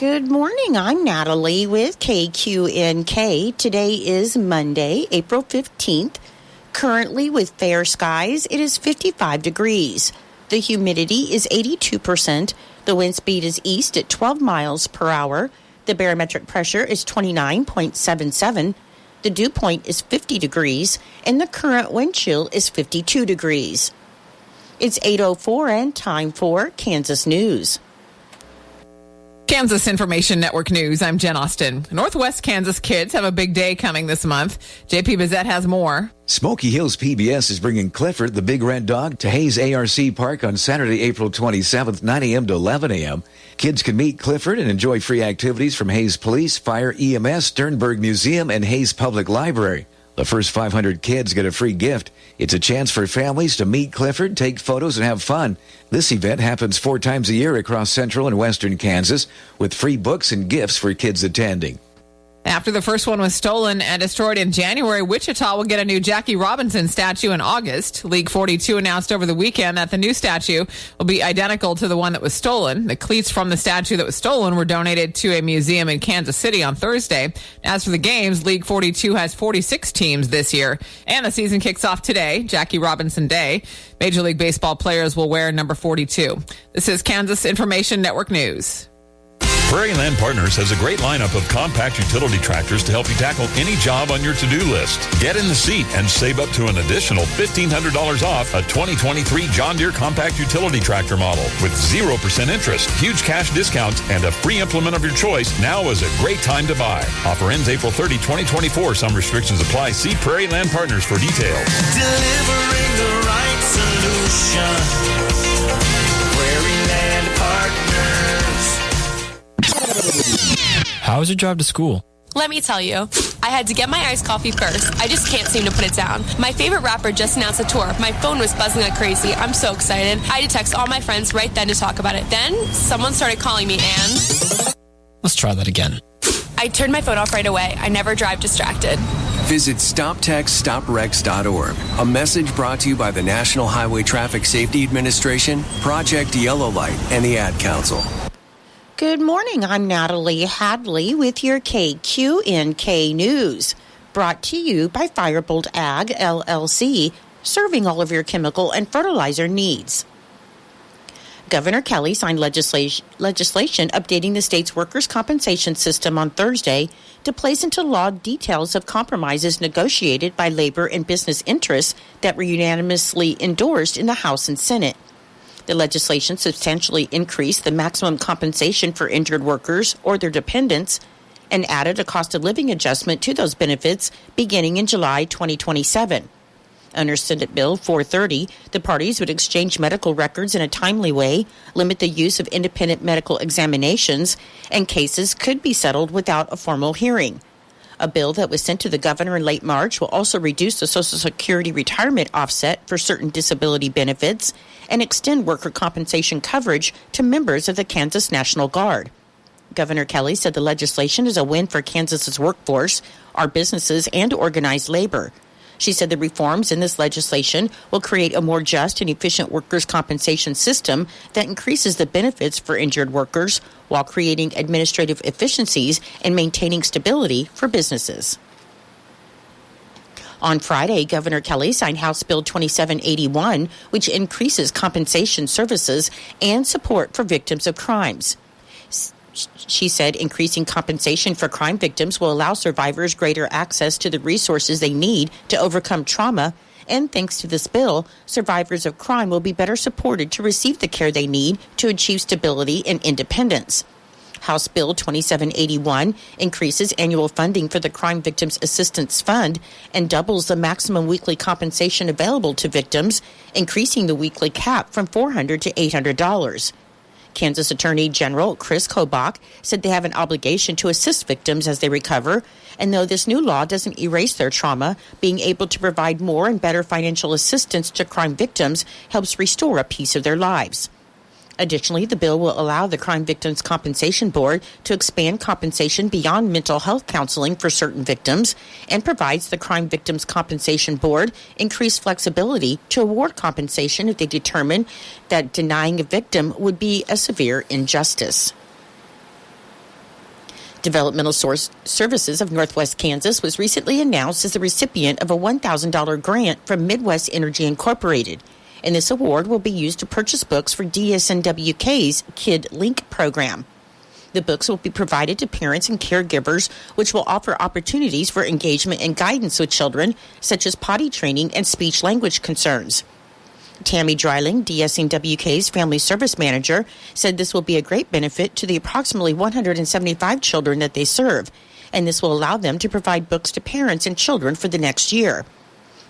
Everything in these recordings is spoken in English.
Good morning. I'm Natalie with KQNK. Today is Monday, April 15th. Currently with fair skies, it is 55 degrees. The humidity is 82%. The wind speed is east at 12 miles per hour. The barometric pressure is 29.77. The dew point is 50 degrees, and the current wind chill is 52 degrees. It's 8:04 and time for Kansas News. Kansas Information Network News. I'm Jen Austin. Northwest Kansas kids have a big day coming this month. JP Bizette has more. Smoky Hills PBS is bringing Clifford, the Big Red Dog, to Hayes ARC Park on Saturday, April 27th, 9 a.m. to 11 a.m. Kids can meet Clifford and enjoy free activities from Hayes Police, Fire, EMS, Sternberg Museum, and Hayes Public Library. The first 500 kids get a free gift. It's a chance for families to meet Clifford, take photos, and have fun. This event happens 4 times a year across central and western Kansas with free books and gifts for kids attending. After the first one was stolen and destroyed in January, Wichita will get a new Jackie Robinson statue in August. League 42 announced over the weekend that the new statue will be identical to the one that was stolen. The cleats from the statue that was stolen were donated to a museum in Kansas City on Thursday. As for the games, League 42 has 46 teams this year, and the season kicks off today, Jackie Robinson Day. Major League Baseball players will wear number 42. This is Kansas Information Network News. Prairie Land Partners has a great lineup of compact utility tractors to help you tackle any job on your to-do list. Get in the seat and save up to an additional $1,500 off a 2023 John Deere compact utility tractor model with 0% interest, huge cash discounts, and a free implement of your choice. Now is a great time to buy. Offer ends April 30, 2024. Some restrictions apply. See Prairie Land Partners for details. Delivering the right solution. Prairie Land Partners. How was your drive to school? Let me tell you, I had to get my iced coffee first. I just can't seem to put it down. My favorite rapper just announced a tour. My phone was buzzing like crazy. I'm so excited. I had to text all my friends right then to talk about it. Then someone started calling me and... Let's try that again. I turned my phone off right away. I never drive distracted. Visit StopTextStopWrecks.org. A message brought to you by the National Highway Traffic Safety Administration, Project Yellow Light, and the Ad Council. Good morning. I'm Natalie Hadley with your KQNK News. Brought to you by Firebolt Ag, LLC, serving all of your chemical and fertilizer needs. Governor Kelly signed legislation updating the state's workers' compensation system on Thursday to place into law details of compromises negotiated by labor and business interests that were unanimously endorsed in the House and Senate. The legislation substantially increased the maximum compensation for injured workers or their dependents and added a cost of living adjustment to those benefits beginning in July 2027. Under Senate Bill 430, the parties would exchange medical records in a timely way, limit the use of independent medical examinations, and cases could be settled without a formal hearing. A bill that was sent to the governor in late March will also reduce the Social Security retirement offset for certain disability benefits and extend worker compensation coverage to members of the Kansas National Guard. Governor Kelly said the legislation is a win for Kansas's workforce, our businesses, and organized labor. She said the reforms in this legislation will create a more just and efficient workers' compensation system that increases the benefits for injured workers while creating administrative efficiencies and maintaining stability for businesses. On Friday, Governor Kelly signed House Bill 2781, which increases compensation services and support for victims of crimes. She said increasing compensation for crime victims will allow survivors greater access to the resources they need to overcome trauma, and thanks to this bill, survivors of crime will be better supported to receive the care they need to achieve stability and independence. House Bill 2781 increases annual funding for the Crime Victims Assistance Fund and doubles the maximum weekly compensation available to victims, increasing the weekly cap from $400 to $800. Kansas Attorney General Chris Kobach said they have an obligation to assist victims as they recover, and though this new law doesn't erase their trauma, being able to provide more and better financial assistance to crime victims helps restore a piece of their lives. Additionally, the bill will allow the Crime Victims Compensation Board to expand compensation beyond mental health counseling for certain victims and provides the Crime Victims Compensation Board increased flexibility to award compensation if they determine that denying a victim would be a severe injustice. Developmental Services of Northwest Kansas was recently announced as the recipient of a $1,000 grant from Midwest Energy Incorporated, and this award will be used to purchase books for DSNWK's Kid Link program. The books will be provided to parents and caregivers, which will offer opportunities for engagement and guidance with children, such as potty training and speech-language concerns. Tammy Dreiling, DSNWK's Family Service Manager, said this will be a great benefit to the approximately 175 children that they serve, and this will allow them to provide books to parents and children for the next year.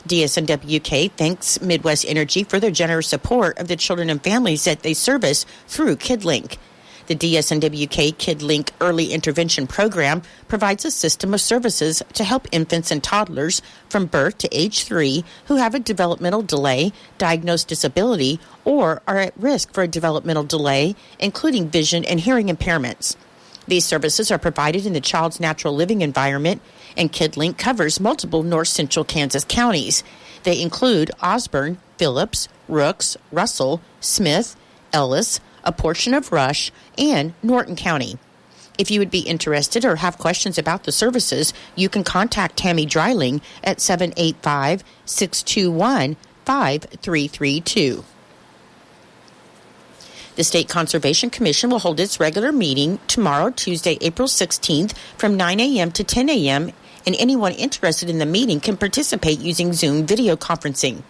DSNWK thanks Midwest Energy for their generous support of the children and families that they service through KidLink. The DSNWK KidLink Early Intervention Program provides a system of services to help infants and toddlers from birth to age 3 who have a developmental delay, diagnosed disability, or are at risk for a developmental delay, including vision and hearing impairments. These services are provided in the child's natural living environment, and KidLink covers multiple north central Kansas counties. They include Osborne, Phillips, Rooks, Russell, Smith, Ellis, a portion of Rush, and Norton County. If you would be interested or have questions about the services, you can contact Tammy Dreiling at 785-621-5332. The State Conservation Commission will hold its regular meeting tomorrow, Tuesday, April 16th, from 9 a.m. to 10 a.m., and anyone interested in the meeting can participate using Zoom video conferencing.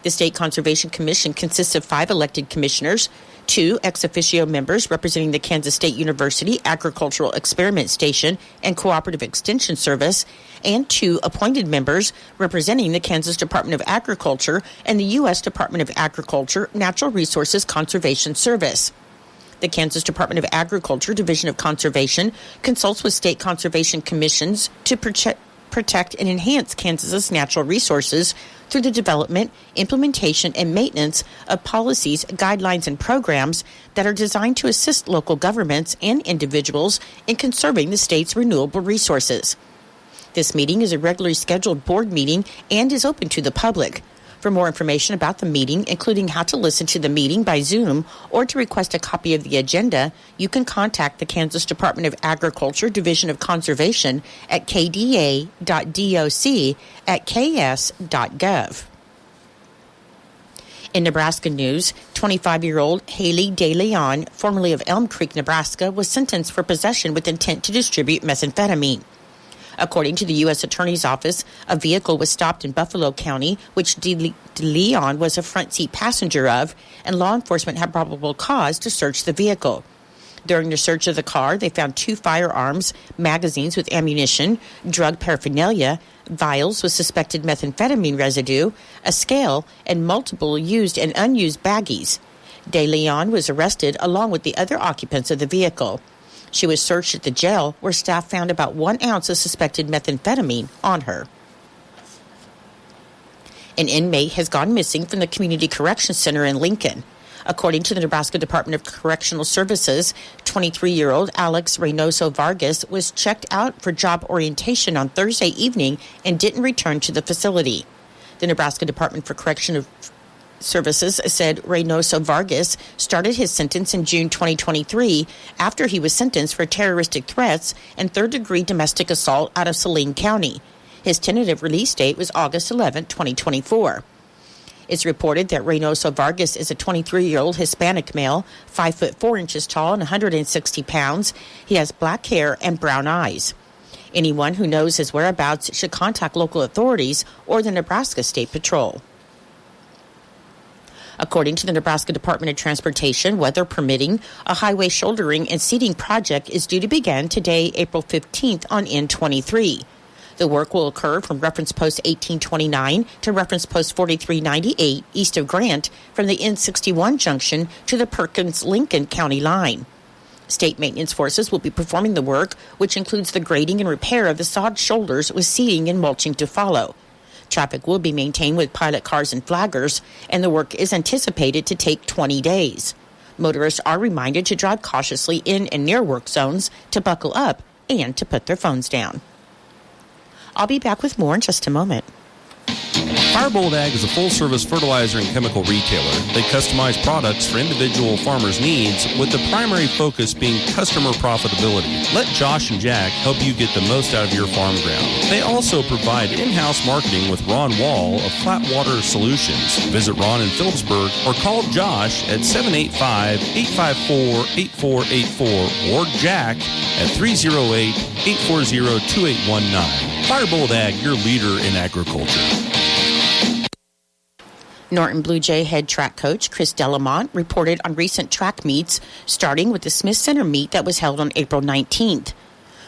The State Conservation Commission consists of 5 elected commissioners, 2 ex officio members representing the Kansas State University Agricultural Experiment Station and Cooperative Extension Service, and 2 appointed members representing the Kansas Department of Agriculture and the U.S. Department of Agriculture Natural Resources Conservation Service. The Kansas Department of Agriculture Division of Conservation consults with state conservation commissions to protect and enhance Kansas's natural resources through the development, implementation, and maintenance of policies, guidelines, and programs that are designed to assist local governments and individuals in conserving the state's renewable resources. This meeting is a regularly scheduled board meeting and is open to the public. For more information about the meeting, including how to listen to the meeting by Zoom or to request a copy of the agenda, you can contact the Kansas Department of Agriculture Division of Conservation at kda.doc@ks.gov. In Nebraska news, 25-year-old Haley DeLeon, formerly of Elm Creek, Nebraska, was sentenced for possession with intent to distribute methamphetamine. According to the U.S. Attorney's Office, a vehicle was stopped in Buffalo County, which DeLeon was a front seat passenger of, and law enforcement had probable cause to search the vehicle. During the search of the car, they found 2 firearms, magazines with ammunition, drug paraphernalia, vials with suspected methamphetamine residue, a scale, and multiple used and unused baggies. DeLeon was arrested along with the other occupants of the vehicle. She was searched at the jail, where staff found about 1 ounce of suspected methamphetamine on her. An inmate has gone missing from the Community Corrections Center in Lincoln. According to the Nebraska Department of Correctional Services, 23-year-old Alex Reynoso Vargas was checked out for job orientation on Thursday evening and didn't return to the facility. The Nebraska Department for Correctional Services said Reynoso Vargas started his sentence in June 2023 after he was sentenced for terroristic threats and third-degree domestic assault out of Saline County. His tentative release date was August 11, 2024. It's reported that Reynoso Vargas is a 23-year-old Hispanic male, 5 foot 4 inches tall and 160 pounds. He has black hair and brown eyes. Anyone who knows his whereabouts should contact local authorities or the Nebraska State Patrol. According to the Nebraska Department of Transportation, weather permitting, a highway shouldering and seeding project is due to begin today, April 15th, on N23. The work will occur from reference post 1829 to reference post 4398 east of Grant from the N61 junction to the Perkins-Lincoln County line. State maintenance forces will be performing the work, which includes the grading and repair of the sod shoulders with seeding and mulching to follow. Traffic will be maintained with pilot cars and flaggers, and the work is anticipated to take 20 days. Motorists are reminded to drive cautiously in and near work zones, to buckle up, and to put their phones down. I'll be back with more in just a moment. Firebolt Ag is a full-service fertilizer and chemical retailer. They customize products for individual farmers' needs, with the primary focus being customer profitability. Let Josh and Jack help you get the most out of your farm ground. They also provide in-house marketing with Ron Wall of Flatwater Solutions. Visit Ron in Phillipsburg or call Josh at 785-854-8484 or Jack at 308-840-2819. Firebolt Ag, your leader in agriculture. Norton Blue Jay head track coach Chris Delamont reported on recent track meets, starting with the Smith Center meet that was held on April 19th.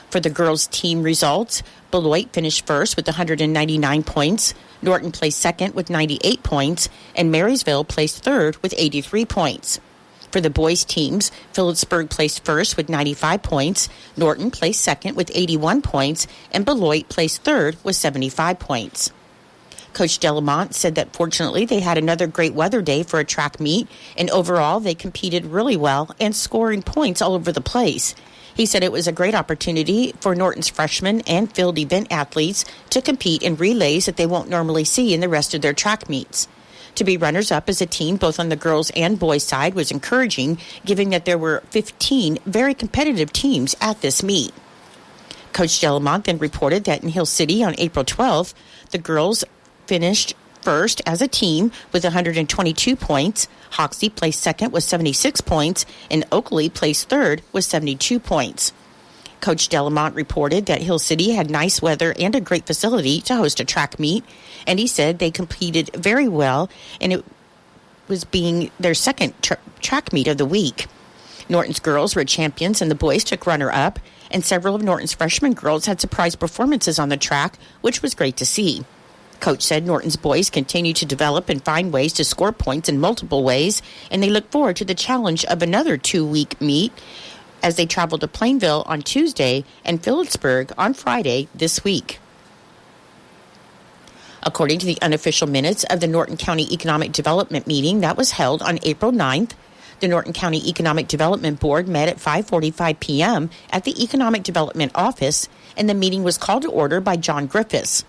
For the girls' team results, Beloit finished first with 199 points, Norton placed second with 98 points, and Marysville placed third with 83 points. For the boys' teams, Phillipsburg placed first with 95 points, Norton placed second with 81 points, and Beloit placed third with 75 points. Coach Delamont said that fortunately they had another great weather day for a track meet, and overall they competed really well and scoring points all over the place. He said it was a great opportunity for Norton's freshmen and field event athletes to compete in relays that they won't normally see in the rest of their track meets. To be runners-up as a team both on the girls' and boys' side was encouraging, given that there were 15 very competitive teams at this meet. Coach Delamont then reported that in Hill City on April 12th, the girls finished first as a team with 122 points, Hoxie placed second with 76 points, and Oakley placed third with 72 points. Coach Delamont reported that Hill City had nice weather and a great facility to host a track meet, and he said they competed very well, and it was being their second track meet of the week. Norton's girls were champions, and the boys took runner-up, and several of Norton's freshman girls had surprise performances on the track, which was great to see. Coach said Norton's boys continue to develop and find ways to score points in multiple ways, and they look forward to the challenge of another 2-week meet as they travel to Plainville on Tuesday and Phillipsburg on Friday this week. According to the unofficial minutes of the Norton County Economic Development meeting that was held on April 9th, the Norton County Economic Development Board met at 5:45 p.m. at the Economic Development Office, and the meeting was called to order by John Griffiths.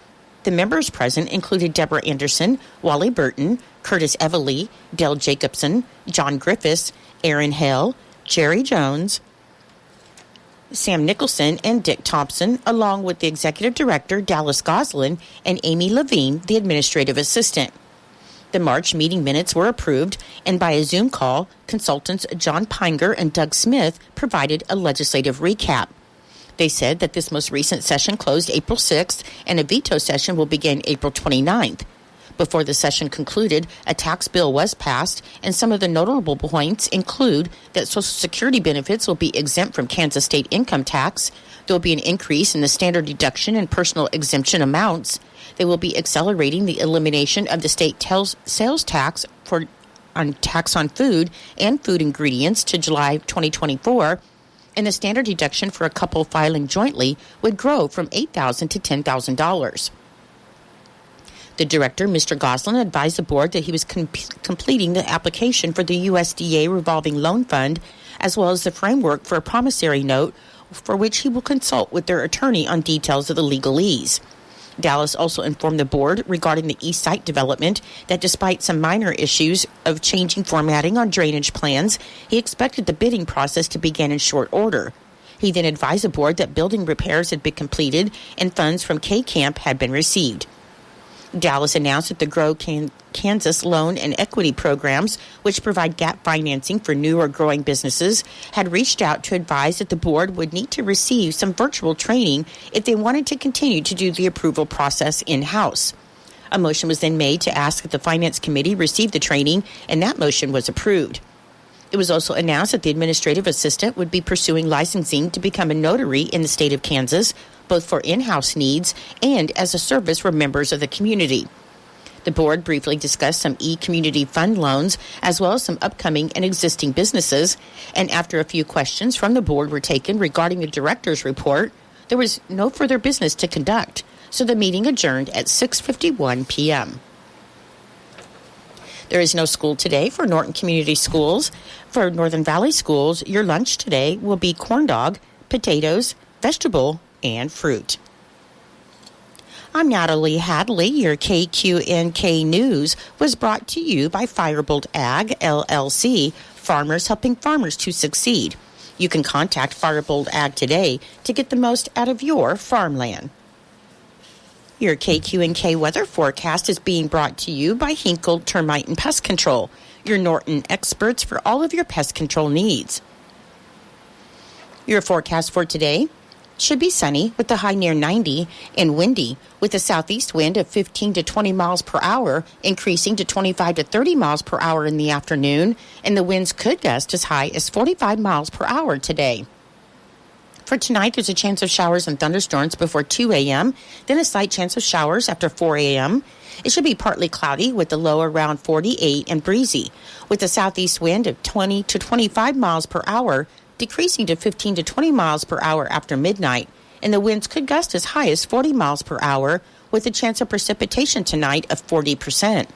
The members present included Deborah Anderson, Wally Burton, Curtis Everly, Dale Jacobson, John Griffiths, Aaron Hale, Jerry Jones, Sam Nicholson, and Dick Thompson, along with the executive director, Dallas Goslin, and Amy Levine, the administrative assistant. The March meeting minutes were approved, and by a Zoom call, consultants John Pinger and Doug Smith provided a legislative recap. They said that this most recent session closed April 6th, and a veto session will begin April 29th. Before the session concluded, a tax bill was passed, and some of the notable points include that Social Security benefits will be exempt from Kansas state income tax. There will be an increase in the standard deduction and personal exemption amounts. They will be accelerating the elimination of the state sales tax on tax on food and food ingredients to July 2024. And the standard deduction for a couple filing jointly would grow from $8,000 to $10,000. The director, Mr. Goslin, advised the board that he was completing the application for the USDA revolving loan fund, as well as the framework for a promissory note, for which he will consult with their attorney on details of the legalese. Dallas also informed the board regarding the east site development that despite some minor issues of changing formatting on drainage plans, he expected the bidding process to begin in short order. He then advised the board that building repairs had been completed and funds from K-Camp had been received. Dallas announced that the Grow Kansas loan and equity programs, which provide gap financing for new or growing businesses, had reached out to advise that the board would need to receive some virtual training if they wanted to continue to do the approval process in-house. A motion was then made to ask that the Finance Committee receive the training, and that motion was approved. It was also announced that the administrative assistant would be pursuing licensing to become a notary in the state of Kansas, both for in-house needs and as a service for members of the community. The board briefly discussed some e-community fund loans, as well as some upcoming and existing businesses, and after a few questions from the board were taken regarding the director's report, there was no further business to conduct, so the meeting adjourned at 6:51 p.m. There is no school today for Norton Community Schools. For Northern Valley Schools, your lunch today will be corn dog, potatoes, vegetable, and fruit. I'm Natalie Hadley. Your KQNK News was brought to you by Firebolt Ag, LLC, farmers helping farmers to succeed. You can contact Firebolt Ag today to get the most out of your farmland. Your KQNK weather forecast is being brought to you by Hinkle Termite and Pest Control, your Norton experts for all of your pest control needs. Your forecast for today should be sunny with a high near 90 and windy with a southeast wind of 15 to 20 miles per hour, increasing to 25 to 30 miles per hour in the afternoon, and the winds could gust as high as 45 miles per hour today. For tonight, there's a chance of showers and thunderstorms before 2 a.m., then a slight chance of showers after 4 a.m. It should be partly cloudy with the low around 48 and breezy, with a southeast wind of 20 to 25 miles per hour, decreasing to 15 to 20 miles per hour after midnight, and the winds could gust as high as 40 miles per hour, with a chance of precipitation tonight of 40%.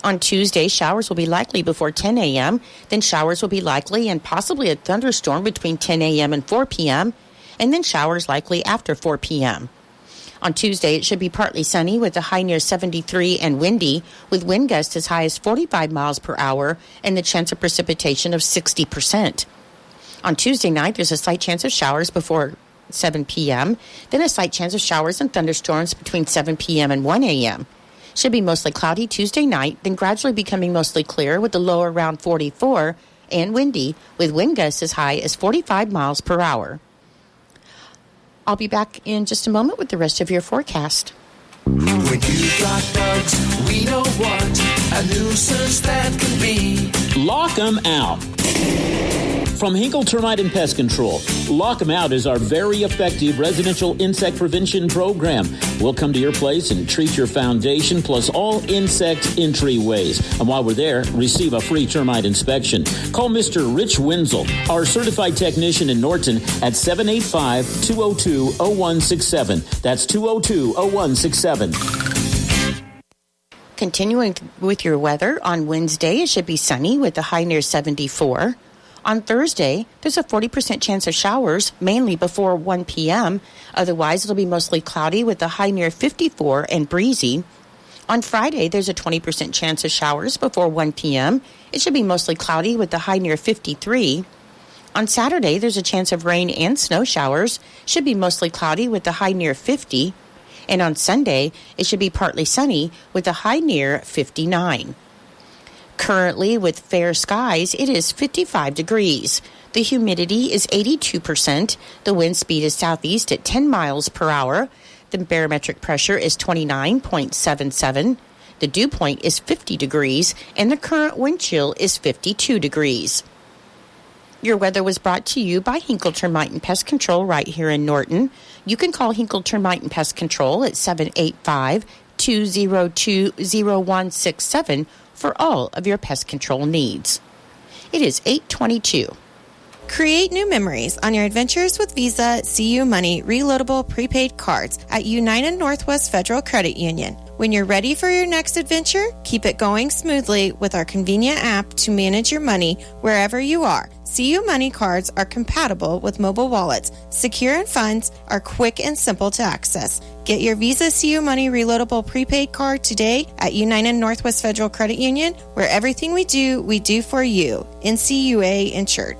On Tuesday, showers will be likely before 10 a.m., then showers will be likely and possibly a thunderstorm between 10 a.m. and 4 p.m., and then showers likely after 4 p.m. On Tuesday, it should be partly sunny with a high near 73 and windy, with wind gusts as high as 45 miles per hour and the chance of precipitation of 60%. On Tuesday night, there's a slight chance of showers before 7 p.m., then a slight chance of showers and thunderstorms between 7 p.m. and 1 a.m. Should be mostly cloudy Tuesday night, then gradually becoming mostly clear with the low around 44 and windy, with wind gusts as high as 45 miles per hour. I'll be back in just a moment with the rest of your forecast. When you've got bugs, we know what a nuisance that can be. Lock 'em out. From Hinkle Termite and Pest Control, Lock 'em Out is our very effective residential insect prevention program. We'll come to your place and treat your foundation plus all insect entryways. And while we're there, receive a free termite inspection. Call Mr. Rich Wenzel, our certified technician in Norton, at 785-202-0167. That's 202-0167. Continuing with your weather, on Wednesday, it should be sunny with a high near 74. On Thursday, there's a 40% chance of showers, mainly before 1 p.m. Otherwise, it'll be mostly cloudy with a high near 54 and breezy. On Friday, there's a 20% chance of showers before 1 p.m. It should be mostly cloudy with a high near 53. On Saturday, there's a chance of rain and snow showers. Should be mostly cloudy with a high near 50. And on Sunday, it should be partly sunny with a high near 59. Currently, with fair skies, it is 55 degrees. The humidity is 82%. The wind speed is southeast at 10 miles per hour. The barometric pressure is 29.77. The dew point is 50 degrees, and the current wind chill is 52 degrees. Your weather was brought to you by Hinkle Termite and Pest Control right here in Norton. You can call Hinkle Termite and Pest Control at 785-202-0167 for all of your pest control needs. It is 8:22. Create new memories on your adventures with Visa CU Money reloadable prepaid cards at United Northwest Federal Credit Union. When you're ready for your next adventure, keep it going smoothly with our convenient app to manage your money wherever you are. CU Money cards are compatible with mobile wallets, secure, and funds are quick and simple to access. Get your Visa CU Money reloadable prepaid card today at United Northwest Federal Credit Union, where everything we do for you. NCUA insured.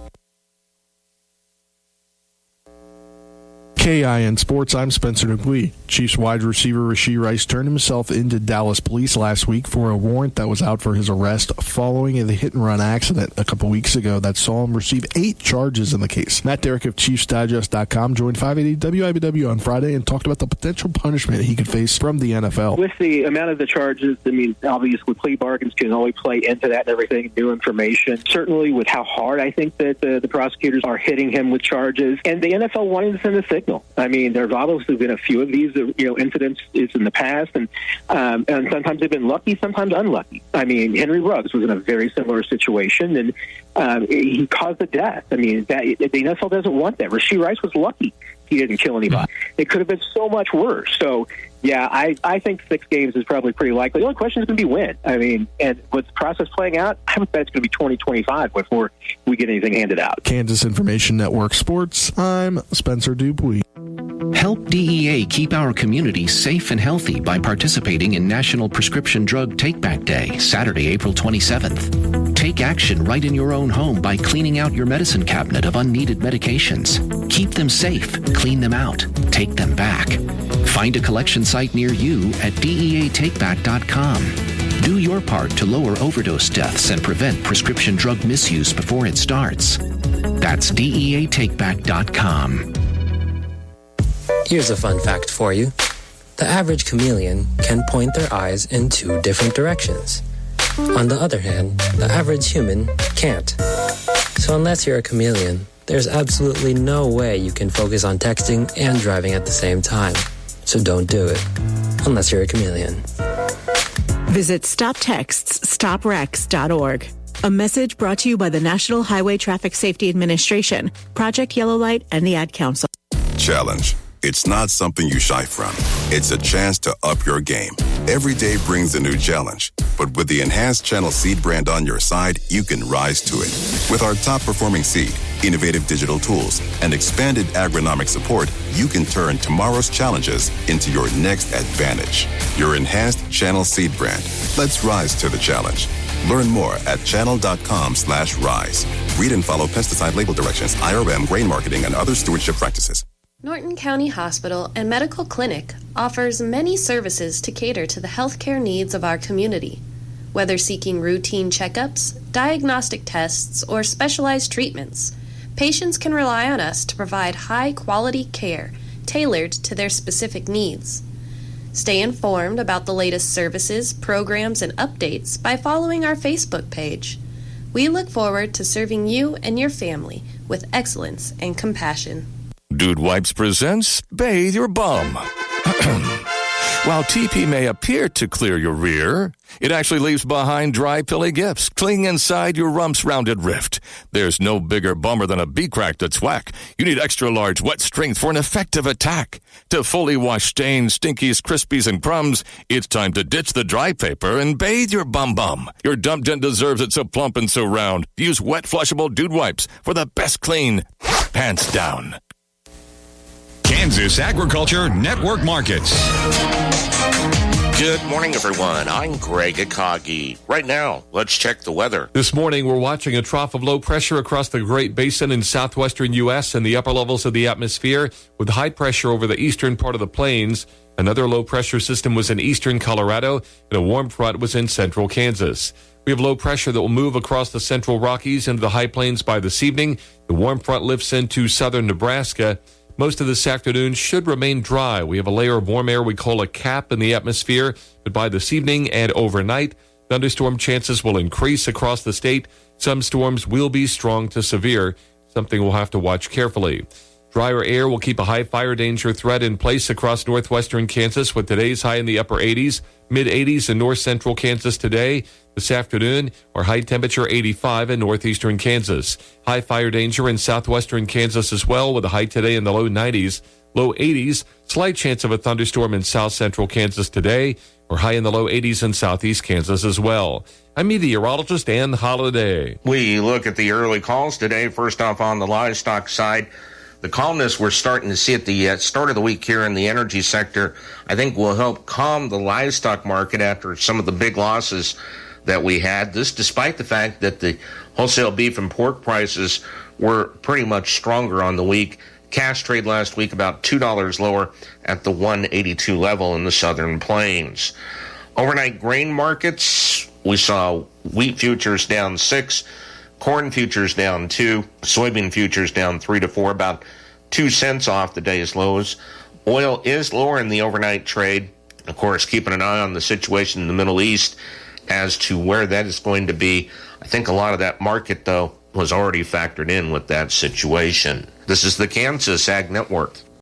KIN Sports, I'm Spencer Dupuis. Chiefs wide receiver Rashee Rice turned himself into Dallas police last week for a warrant that was out for his arrest following the hit-and-run accident a couple weeks ago that saw him receive 8 charges in the case. Matt Derrick of ChiefsDigest.com joined 580 WIBW on Friday and talked about the potential punishment he could face from the NFL. With the amount of the charges, I mean, obviously plea bargains can only play into that and everything, new information. Certainly with how hard I think that the prosecutors are hitting him with charges, and the NFL wanted to send a signal. I mean, there's obviously been a few of these, incidents in the past, and sometimes they've been lucky, sometimes unlucky. I mean, Henry Ruggs was in a very similar situation, and he caused a death. I mean, the NFL doesn't want that. Rashee Rice was lucky he didn't kill anybody. It could have been so much worse. So, yeah, I think 6 games is probably pretty likely. The only question is going to be when. I mean, and with the process playing out, I would bet it's going to be 2025 before we get anything handed out. Kansas Information Network Sports, I'm Spencer Dupuis. Help DEA keep our community safe and healthy by participating in National Prescription Drug Take-Back Day, Saturday, April 27th. Take action right in your own home by cleaning out your medicine cabinet of unneeded medications. Keep them safe, clean them out, take them back. Find a collection site near you at DEATakeback.com. Do your part to lower overdose deaths and prevent prescription drug misuse before it starts. That's DEATakeback.com. Here's a fun fact for you. The average chameleon can point their eyes in 2 different directions. On the other hand, the average human can't. So unless you're a chameleon, there's absolutely no way you can focus on texting and driving at the same time. So don't do it, unless you're a chameleon. Visit StopTextsStopWrecks.org. A message brought to you by the National Highway Traffic Safety Administration, Project Yellow Light, and the Ad Council. Challenge. It's not something you shy from. It's a chance to up your game. Every day brings a new challenge. But with the enhanced Channel Seed brand on your side, you can rise to it. With our top-performing seed, innovative digital tools, and expanded agronomic support, you can turn tomorrow's challenges into your next advantage. Your enhanced Channel Seed brand. Let's rise to the challenge. Learn more at channel.com/rise. Read and follow pesticide label directions, IRM, grain marketing, and other stewardship practices. Norton County Hospital and Medical Clinic offers many services to cater to the healthcare needs of our community. Whether seeking routine checkups, diagnostic tests, or specialized treatments, patients can rely on us to provide high-quality care tailored to their specific needs. Stay informed about the latest services, programs, and updates by following our Facebook page. We look forward to serving you and your family with excellence and compassion. Dude Wipes presents Bathe Your Bum. While TP may appear to clear your rear, it actually leaves behind dry, pilly gifts, clinging inside your rump's rounded rift. There's no bigger bummer than a B-crack that's whack. You need extra large wet strength for an effective attack. To fully wash stains, stinkies, crispies, and crumbs, it's time to ditch the dry paper and bathe your bum. Your dump den deserves it so plump and so round. Use wet, flushable Dude Wipes for the best clean, pants down. Kansas Agriculture Network Markets. Good morning, everyone. I'm Greg Akagi. Right now, let's check the weather. This morning, we're watching a trough of low pressure across the Great Basin in southwestern U.S. and the upper levels of the atmosphere, with high pressure over the eastern part of the plains. Another low pressure system was in eastern Colorado, and a warm front was in central Kansas. We have low pressure that will move across the central Rockies into the high plains by this evening. The warm front lifts into southern Nebraska. Most of this afternoon should remain dry. We have a layer of warm air we call a cap in the atmosphere, but by this evening and overnight, thunderstorm chances will increase across the state. Some storms will be strong to severe, something we'll have to watch carefully. Drier air will keep a high fire danger threat in place across northwestern Kansas, with today's high in the upper 80s, mid-80s in north central Kansas today. This afternoon, our high temperature 85 in northeastern Kansas. High fire danger in southwestern Kansas as well, with a high today in the low 90s. Low 80s, slight chance of a thunderstorm in south central Kansas today, or high in the low 80s in southeast Kansas as well. I'm meteorologist Ann Holiday. We look at the early calls today. First off, on the livestock side, the calmness we're starting to see at the start of the week here in the energy sector, I think will help calm the livestock market after some of the big losses that we had. This despite the fact that the wholesale beef and pork prices were pretty much stronger on the week. Cash trade last week about $2 lower at the 182 level in the southern plains. Overnight grain markets, we saw wheat futures down 6, corn futures down 2, soybean futures down 3 to 4, about 2 cents off the day's lows. Oil is lower in the overnight trade. Of course, keeping an eye on the situation in the Middle East as to where that is going to be. I think a lot of that market, though, was already factored in with that situation. This is the Kansas Ag Network.